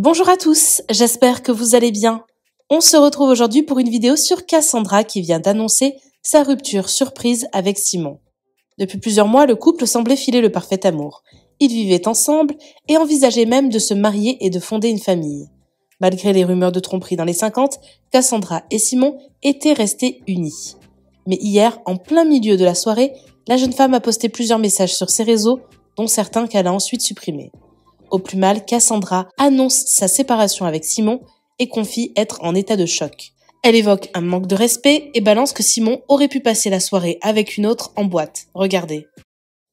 Bonjour à tous, j'espère que vous allez bien. On se retrouve aujourd'hui pour une vidéo sur Cassandra qui vient d'annoncer sa rupture surprise avec Simon. Depuis plusieurs mois, le couple semblait filer le parfait amour. Ils vivaient ensemble et envisageaient même de se marier et de fonder une famille. Malgré les rumeurs de tromperie dans les 50, Cassandra et Simon étaient restés unis. Mais hier, en plein milieu de la soirée, la jeune femme a posté plusieurs messages sur ses réseaux, dont certains qu'elle a ensuite supprimés. Au plus mal, Cassandra annonce sa séparation avec Simon et confie être en état de choc. Elle évoque un manque de respect et balance que Simon aurait pu passer la soirée avec une autre en boîte. Regardez.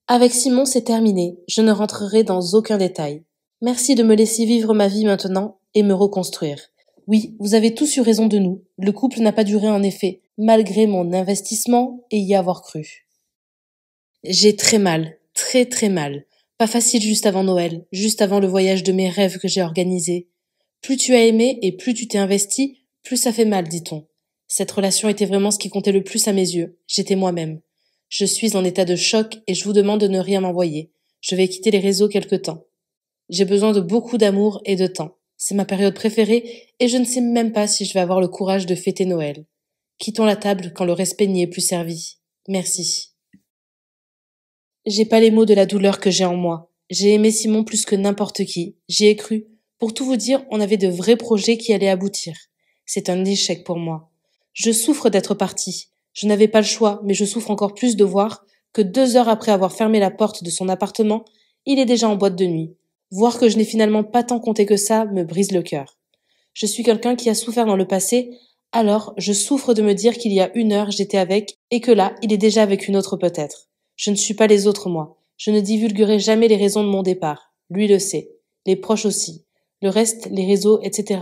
Avec Simon, c'est terminé. Je ne rentrerai dans aucun détail. Merci de me laisser vivre ma vie maintenant et me reconstruire. Oui, vous avez tous eu raison de nous. Le couple n'a pas duré en effet, malgré mon investissement et y avoir cru. J'ai très mal, très mal. Pas facile juste avant Noël, juste avant le voyage de mes rêves que j'ai organisé. Plus tu as aimé et plus tu t'es investi, plus ça fait mal, dit-on. Cette relation était vraiment ce qui comptait le plus à mes yeux. J'étais moi-même. Je suis en état de choc et je vous demande de ne rien m'envoyer. Je vais quitter les réseaux quelque temps. J'ai besoin de beaucoup d'amour et de temps. C'est ma période préférée et je ne sais même pas si je vais avoir le courage de fêter Noël. Quittons la table quand le respect n'y est plus servi. Merci. J'ai pas les mots de la douleur que j'ai en moi. J'ai aimé Simon plus que n'importe qui. J'y ai cru. Pour tout vous dire, on avait de vrais projets qui allaient aboutir. C'est un échec pour moi. Je souffre d'être partie. Je n'avais pas le choix, mais je souffre encore plus de voir que 2 heures après avoir fermé la porte de son appartement, il est déjà en boîte de nuit. Voir que je n'ai finalement pas tant compté que ça me brise le cœur. Je suis quelqu'un qui a souffert dans le passé, alors je souffre de me dire qu'il y a 1 heure j'étais avec et que là, il est déjà avec une autre peut-être. Je ne suis pas les autres, moi. Je ne divulguerai jamais les raisons de mon départ. Lui le sait. Les proches aussi. Le reste, les réseaux, etc.,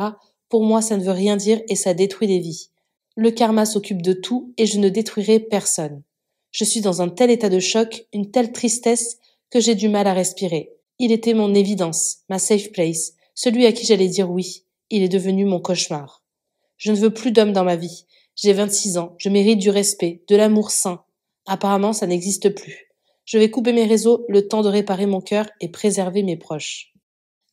pour moi, ça ne veut rien dire et ça détruit des vies. Le karma s'occupe de tout et je ne détruirai personne. Je suis dans un tel état de choc, une telle tristesse, que j'ai du mal à respirer. Il était mon évidence, ma safe place, celui à qui j'allais dire oui. Il est devenu mon cauchemar. Je ne veux plus d'homme dans ma vie. J'ai 26 ans, je mérite du respect, de l'amour sain. Apparemment, ça n'existe plus. Je vais couper mes réseaux, le temps de réparer mon cœur et préserver mes proches.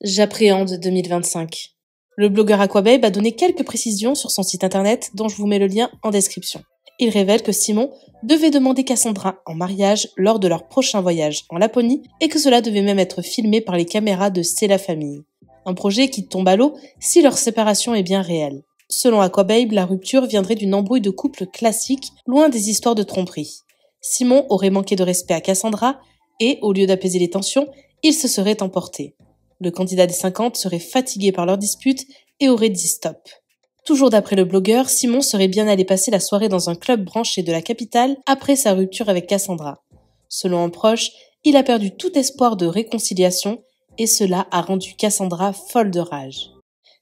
J'appréhende 2025. Le blogueur Aquababe a donné quelques précisions sur son site internet dont je vous mets le lien en description. Il révèle que Simon devait demander Cassandra en mariage lors de leur prochain voyage en Laponie et que cela devait même être filmé par les caméras de C'est la famille. Un projet qui tombe à l'eau si leur séparation est bien réelle. Selon Aquababe, la rupture viendrait d'une embrouille de couple classique, loin des histoires de tromperie. Simon aurait manqué de respect à Cassandra et, au lieu d'apaiser les tensions, il se serait emporté. Le candidat des 50 serait fatigué par leur dispute et aurait dit stop. Toujours d'après le blogueur, Simon serait bien allé passer la soirée dans un club branché de la capitale après sa rupture avec Cassandra. Selon un proche, il a perdu tout espoir de réconciliation et cela a rendu Cassandra folle de rage.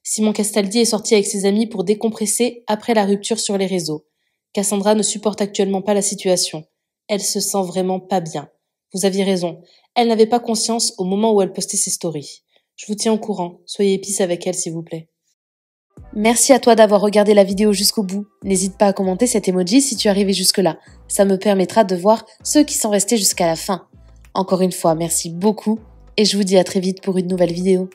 Simon Castaldi est sorti avec ses amis pour décompresser après la rupture sur les réseaux. Cassandra ne supporte actuellement pas la situation. Elle se sent vraiment pas bien. Vous aviez raison. Elle n'avait pas conscience au moment où elle postait ses stories. Je vous tiens au courant. Soyez épices avec elle, s'il vous plaît. Merci à toi d'avoir regardé la vidéo jusqu'au bout. N'hésite pas à commenter cet emoji si tu es arrivé jusque-là. Ça me permettra de voir ceux qui sont restés jusqu'à la fin. Encore une fois, merci beaucoup et je vous dis à très vite pour une nouvelle vidéo.